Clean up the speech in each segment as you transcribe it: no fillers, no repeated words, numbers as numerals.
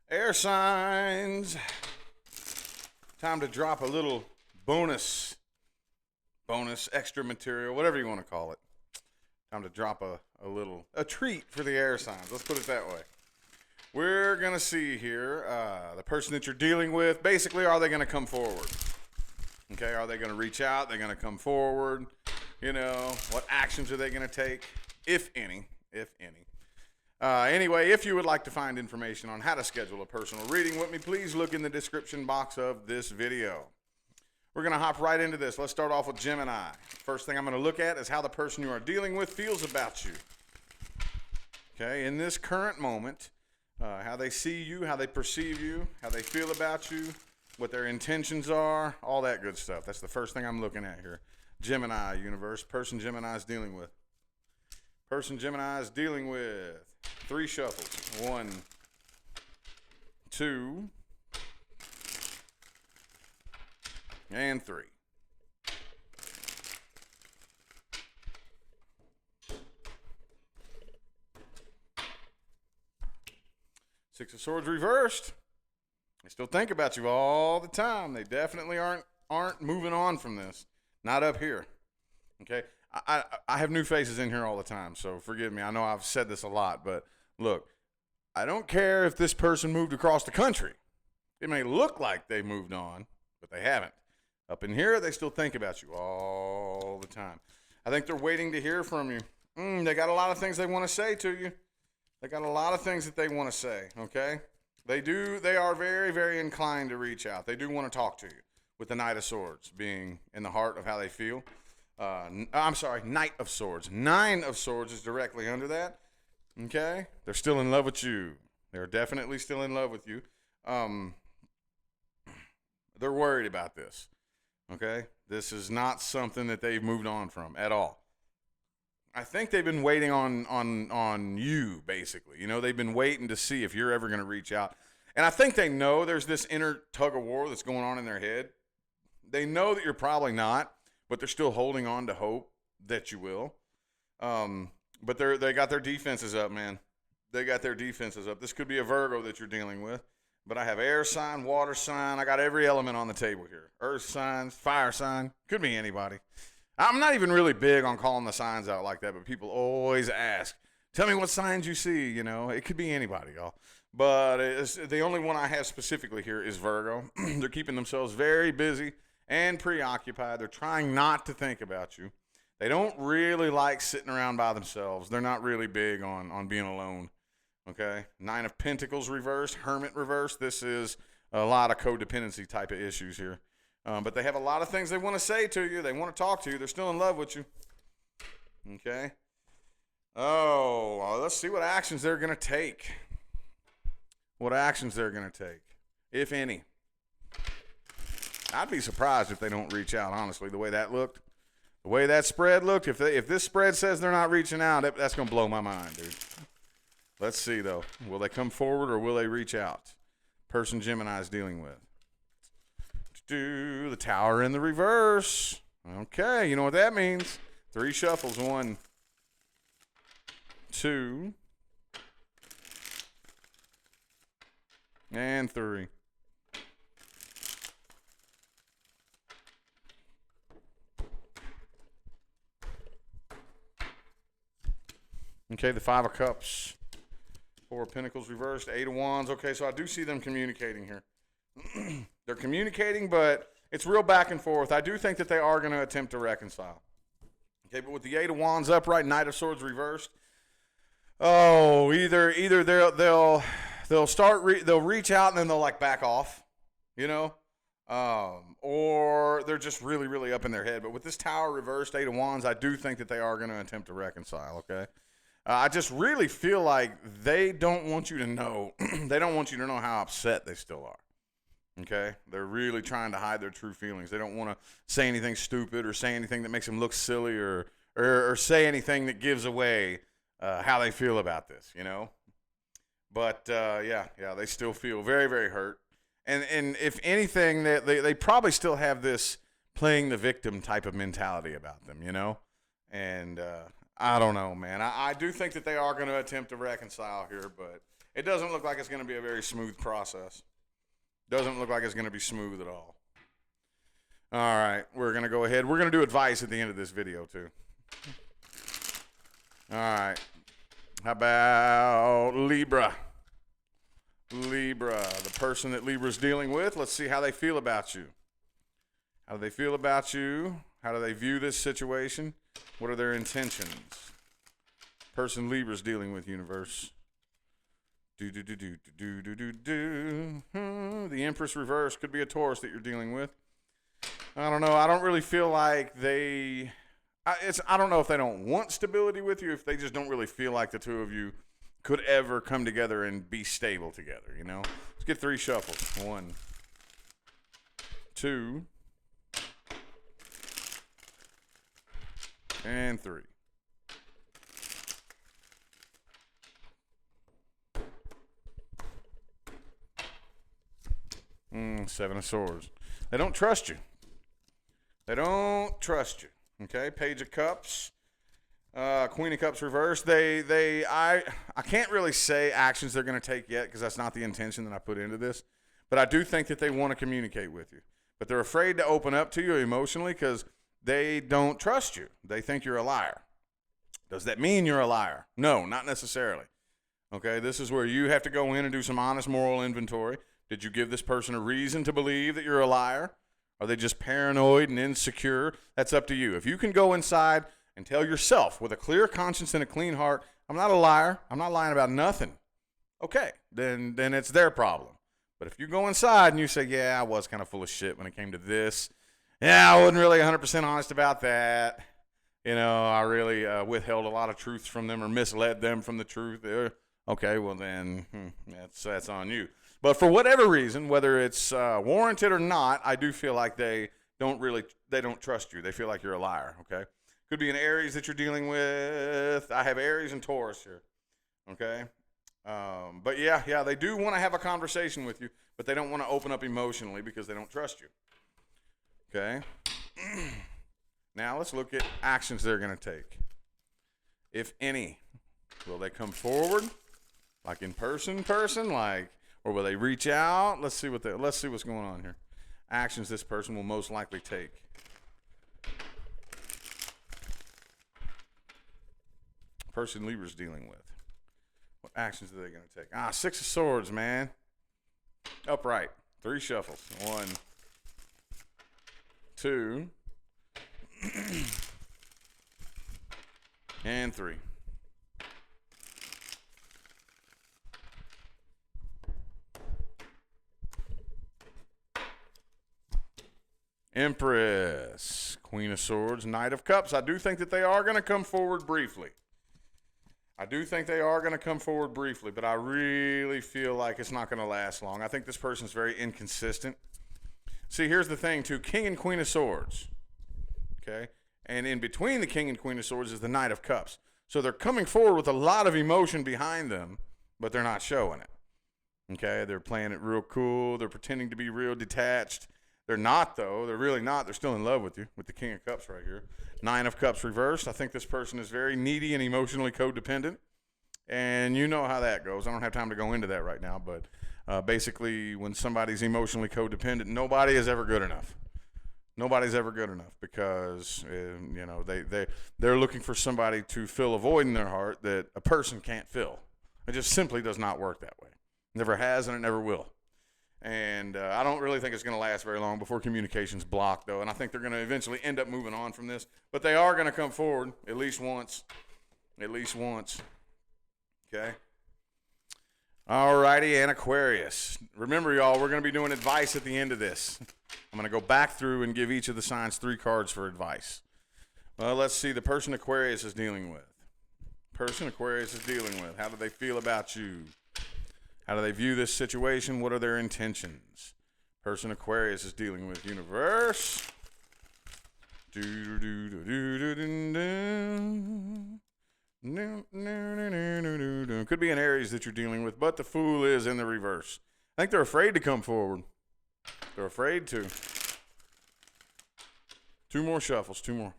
Air signs. Time to drop a little bonus, extra material, whatever you want to call it. Time to drop a treat for the air signs. Let's put it that way. We're going to see here the person that you're dealing with. Basically, are they going to come forward? Okay, are they going to reach out? They're going to come forward. You know, what actions are they going to take, if any? Anyway, if you would like to find information on how to schedule a personal reading with me, please look in the description box of this video. We're going to hop right into this. Let's start off with Gemini. First thing I'm going to look at is how the person you are dealing with feels about you. Okay, in this current moment, how they see you, how they perceive you, how they feel about you, what their intentions are, all that good stuff. That's the first thing I'm looking at here. Gemini universe, person Gemini is dealing with. Person Gemini is dealing with 3 shuffles. 1, 2, and 3. Six of Swords reversed. They still think about you all the time. They definitely aren't moving on from this. Not up here. Okay? I have new faces in here all the time, so forgive me. I know I've said this a lot, but look, I don't care if this person moved across the country. It may look like they moved on, but they haven't. Up in here, they still think about you all the time. I think they're waiting to hear from you. They got a lot of things they want to say to you. They got a lot of things that they want to say, okay? They are very, very inclined to reach out. They do want to talk to you, with the Knight of Swords being in the heart of how they feel. Knight of Swords. 9 of Swords is directly under that. Okay? They're still in love with you. They're definitely still in love with you. They're worried about this. Okay? This is not something that they've moved on from at all. I think they've been waiting on you, basically. You know, they've been waiting to see if you're ever going to reach out. And I think they know there's this inner tug of war that's going on in their head. They know that you're probably not, but they're still holding on to hope that you will. But they got their defenses up, man. They got their defenses up. This could be a Virgo that you're dealing with. But I have air sign, water sign. I got every element on the table here. Earth signs, fire sign. Could be anybody. I'm not even really big on calling the signs out like that, but people always ask, tell me what signs you see, you know. It could be anybody, y'all. But the only one I have specifically here is Virgo. They're keeping themselves very busy and preoccupied. They're trying not to think about you. They don't really like sitting around by themselves. They're not really big on being alone, okay? 9 of Pentacles reversed, Hermit reversed. This is a lot of codependency type of issues here. But they have a lot of things they want to say to you. They want to talk to you. They're still in love with you, okay? Oh, well, let's see what actions they're going to take. What actions they're going to take, if any. I'd be surprised if they don't reach out, honestly, the way that looked. The way that spread looked, if this spread says they're not reaching out, that's going to blow my mind, dude. Let's see, though. Will they come forward or will they reach out? Person Gemini is dealing with. The Tower in the reverse. Okay, you know what that means. 3 shuffles. 1, 2, and 3. Okay, the 5 of Cups, 4 of Pentacles reversed, 8 of Wands. Okay, so I do see them communicating here. They're communicating, but it's real back and forth. I do think that they are going to attempt to reconcile. Okay, but with the 8 of Wands upright, Knight of Swords reversed. Oh, either they'll reach out and then they'll like back off, you know, or they're just really, really up in their head. But with this Tower reversed, 8 of Wands, I do think that they are going to attempt to reconcile. Okay. I just really feel like they don't want you to know. They don't want you to know how upset they still are. Okay? They're really trying to hide their true feelings. They don't want to say anything stupid or say anything that makes them look silly or say anything that gives away how they feel about this, you know? But, yeah, they still feel very, very hurt. And if anything, they probably still have this playing the victim type of mentality about them, you know? And I don't know, man. I do think that they are going to attempt to reconcile here, but It doesn't look like it's going to be a very smooth process. Doesn't look like it's going to be smooth at all. All right, we're going to go ahead. We're going to do advice at the end of this video, too. All right. How about Libra? Libra, the person that Libra's dealing with. Let's see how they feel about you. How do they feel about you? How do they view this situation? What are their intentions? Person Libra's dealing with, universe. The Empress reverse could be a Taurus that you're dealing with. I don't know. I don't really feel like I don't know if they don't want stability with you, if they just don't really feel like the two of you could ever come together and be stable together, you know? Let's get 3 shuffles. 1, 2, and 3. Seven of Swords. They don't trust you. They don't trust you. Okay, Page of Cups. Queen of Cups reverse. I can't really say actions they're going to take yet because that's not the intention that I put into this. But I do think that they want to communicate with you. But they're afraid to open up to you emotionally because they don't trust you. They think you're a liar. Does that mean you're a liar? No, not necessarily. Okay, this is where you have to go in and do some honest moral inventory. Did you give this person a reason to believe that you're a liar? Are they just paranoid and insecure? That's up to you. If you can go inside and tell yourself with a clear conscience and a clean heart, I'm not a liar. I'm not lying about nothing. Okay, then it's their problem. But if you go inside and you say, yeah, I was kind of full of shit when it came to this. Yeah, I wasn't really 100% honest about that. You know, I really withheld a lot of truths from them or misled them from the truth. Okay, well then, that's on you. But for whatever reason, whether it's warranted or not, I do feel like they don't trust you. They feel like you're a liar, okay? Could be an Aries that you're dealing with. I have Aries and Taurus here, okay? But yeah, they do want to have a conversation with you, but they don't want to open up emotionally because they don't trust you, okay? Now let's look at actions they're going to take. If any, will they come forward, like in person, like, or will they reach out? Let's see what's going on here. Actions this person will most likely take. Person Libra's dealing with. What actions are they going to take? 6 of Swords, man. Upright. 3 shuffles. 1, 2, and 3. Empress, Queen of Swords, Knight of Cups. I do think that they are going to come forward briefly. but I really feel like it's not going to last long. I think this person's very inconsistent. See, here's the thing, too. King and Queen of Swords, okay? And in between the King and Queen of Swords is the Knight of Cups. So they're coming forward with a lot of emotion behind them, but they're not showing it, okay? They're playing it real cool. They're pretending to be real detached. They're not, though. They're really not. They're still in love with you, with the King of Cups right here. 9 of Cups reversed. I think this person is very needy and emotionally codependent, and you know how that goes. I don't have time to go into that right now, but basically when somebody's emotionally codependent, nobody is ever good enough. Nobody's ever good enough because, they're looking for somebody to fill a void in their heart that a person can't fill. It just simply does not work that way. Never has, and it never will. And I don't really think it's going to last very long before communication's blocked, though. And I think they're going to eventually end up moving on from this. But they are going to come forward at least once. Okay? All righty, and Aquarius. Remember, y'all, we're going to be doing advice at the end of this. I'm going to go back through and give each of the signs 3 cards for advice. Well, let's see. The person Aquarius is dealing with. How do they feel about you? How do they view this situation? What are their intentions? Person Aquarius is dealing with, universe. Could be an Aries that you're dealing with, but the Fool is in the reverse. I think they're afraid to come forward. They're afraid to. 2 more shuffles, 2 more.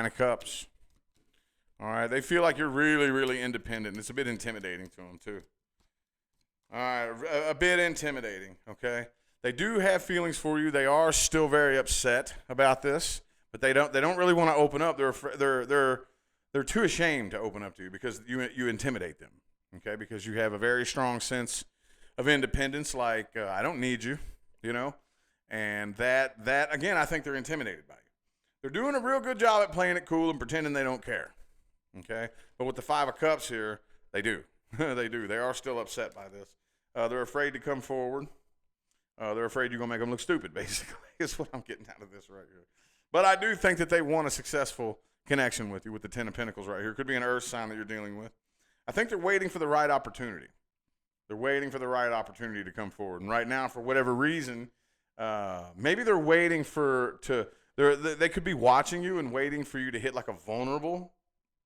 Nine of Cups. All right, they feel like you're really, really independent. It's a bit intimidating to them, too. All right, a bit intimidating, okay? They do have feelings for you. They are still very upset about this, but they don't really want to open up. They're too ashamed to open up to you because you intimidate them, okay? Because you have a very strong sense of independence, like I don't need you, you know? And that again, I think they're intimidated by you. They're doing a real good job at playing it cool and pretending they don't care. Okay? But with the Five of Cups here, they do. They do. They are still upset by this. They're afraid to come forward. They're afraid you're going to make them look stupid, basically, is what I'm getting out of this right here. But I do think that they want a successful connection with you with the Ten of Pentacles right here. Could be an earth sign that you're dealing with. I think they're waiting for the right opportunity. They're waiting for the right opportunity to come forward. And right now, for whatever reason, maybe they're waiting they could be watching you and waiting for you to hit like a vulnerable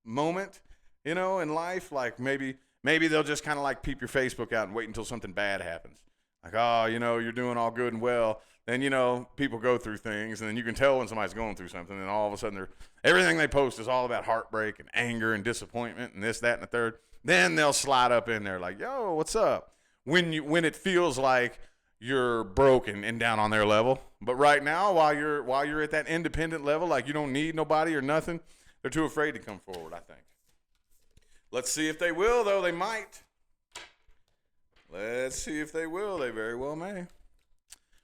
moment, you know, in life. Like maybe they'll just kind of like peep your Facebook out and wait until something bad happens. Like, oh, you know, you're doing all good and well. Then, you know, people go through things, and then you can tell when somebody's going through something, and all of a sudden everything they post is all about heartbreak and anger and disappointment and this, that, and the third. Then they'll slide up in there like, yo, what's up? When it feels like you're broken and down on their level. But right now, while you're at that independent level, like you don't need nobody or nothing, they're too afraid to come forward, I think. Let's see if they will, though. They might. Let's see if they will. They very well may.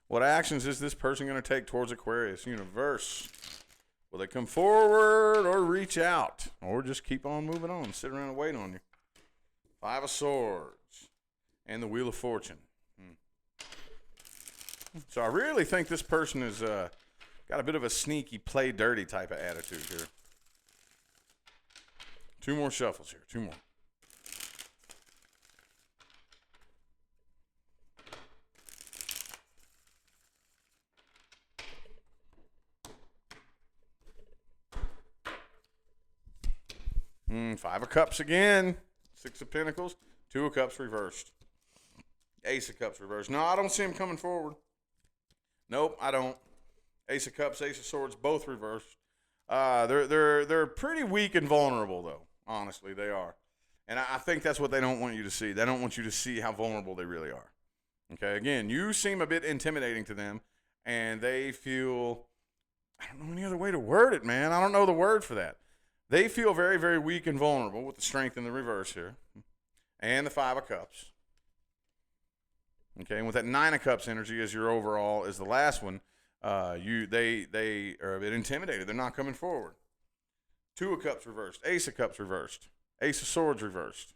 What actions is this person going to take towards Aquarius? Universe. Will they come forward or reach out? Or just keep on moving on, sit around and wait on you? Five of Swords. And the Wheel of Fortune. So I really think this person has got a bit of a sneaky, play dirty type of attitude here. Two more shuffles here. Two more. Five of Cups again. Six of Pentacles. Two of Cups reversed. Ace of Cups reversed. No, I don't see him coming forward. Nope, I don't. Ace of Cups, Ace of Swords, both reversed. They're pretty weak and vulnerable, though. Honestly, they are. And I think that's what they don't want you to see. They don't want you to see how vulnerable they really are. Okay, again, you seem a bit intimidating to them, and they feel, I don't know any other way to word it, man. I don't know the word for that. They feel very, very weak and vulnerable with the Strength in the reverse here. And the Five of Cups. Okay, and with that Nine of Cups energy as your overall is the last one, they are a bit intimidated. They're not coming forward. Two of Cups reversed. Ace of Cups reversed. Ace of Swords reversed.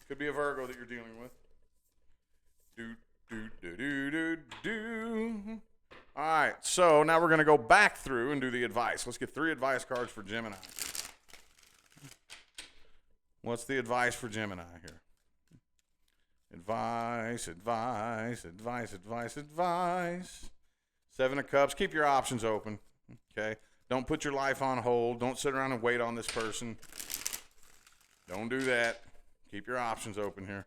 Could be a Virgo that you're dealing with. All right, so now we're going to go back through and do the advice. Let's get 3 advice cards for Gemini. What's the advice for Gemini here? Advice. Seven of Cups. Keep your options open. Okay? Don't put your life on hold. Don't sit around and wait on this person. Don't do that. Keep your options open here.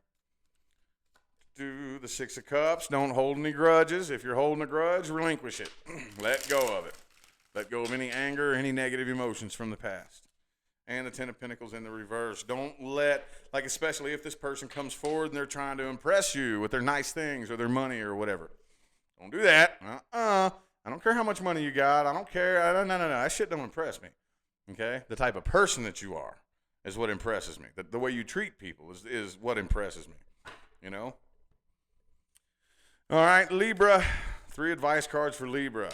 Do the Six of Cups. Don't hold any grudges. If you're holding a grudge, relinquish it. Let go of it. Let go of any anger or any negative emotions from the past. And the Ten of Pentacles in the reverse. Don't let, like especially if this person comes forward and they're trying to impress you with their nice things or their money or whatever. Don't do that. I don't care how much money you got. I don't care. No. That shit don't impress me. Okay? The type of person that you are is what impresses me. The way you treat people is what impresses me. You know? All right, Libra. 3 advice cards for Libra.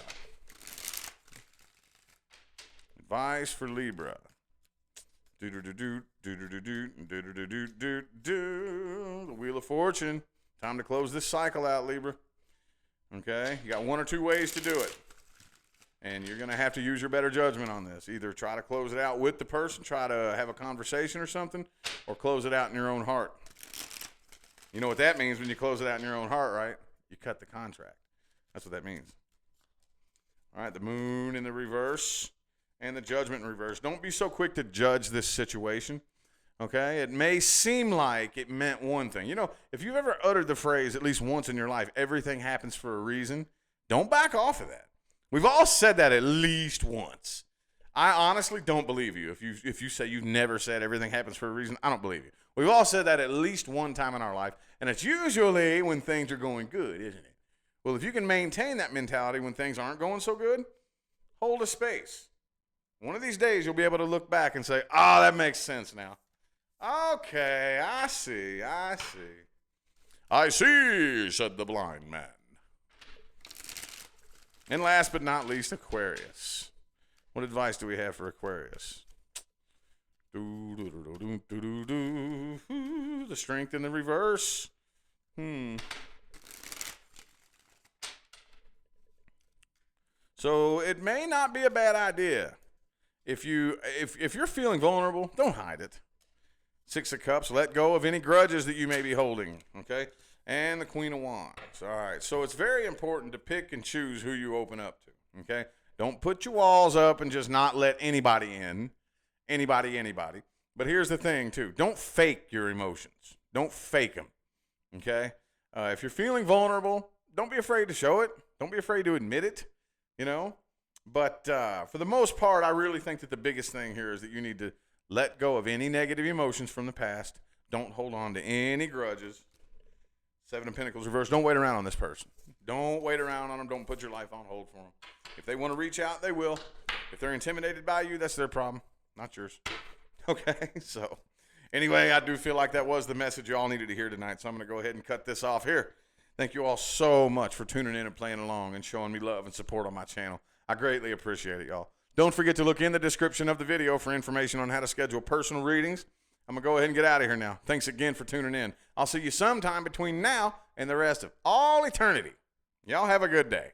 Advice for Libra. The Wheel of Fortune. Time to close this cycle out, Libra. Okay? You got 1 or 2 ways to do it. And you're going to have to use your better judgment on this. Either try to close it out with the person, try to have a conversation or something, or close it out in your own heart. You know what that means when you close it out in your own heart, right? You cut the contract. That's what that means. All right, the Moon in the reverse. And the Judgment in reverse. Don't be so quick to judge this situation, okay? It may seem like it meant one thing. You know, if you've ever uttered the phrase at least once in your life, everything happens for a reason, don't back off of that. We've all said that at least once. I honestly don't believe you. If you say you've never said everything happens for a reason, I don't believe you. We've all said that at least one time in our life, and it's usually when things are going good, isn't it? Well, if you can maintain that mentality when things aren't going so good, hold a space. One of these days, you'll be able to look back and say, oh, that makes sense now. Okay, I see. I see, said the blind man. And last but not least, Aquarius. What advice do we have for Aquarius? The strength in the reverse. So it may not be a bad idea. If you're feeling vulnerable, don't hide it. 6 of Cups, let go of any grudges that you may be holding, okay? And the Queen of Wands. All right, so it's very important to pick and choose who you open up to, okay? Don't put your walls up and just not let anybody in. Anybody. But here's the thing, too. Don't fake your emotions. Don't fake them, okay? If you're feeling vulnerable, don't be afraid to show it. Don't be afraid to admit it, you know? But for the most part, I really think that the biggest thing here is that you need to let go of any negative emotions from the past. Don't hold on to any grudges. 7 of Pentacles reverse. Don't wait around on this person. Don't wait around on them. Don't put your life on hold for them. If they want to reach out, they will. If they're intimidated by you, that's their problem, not yours. Okay, so anyway, I do feel like that was the message you all needed to hear tonight, so I'm going to go ahead and cut this off here. Thank you all so much for tuning in and playing along and showing me love and support on my channel. I greatly appreciate it, y'all. Don't forget to look in the description of the video for information on how to schedule personal readings. I'm going to go ahead and get out of here now. Thanks again for tuning in. I'll see you sometime between now and the rest of all eternity. Y'all have a good day.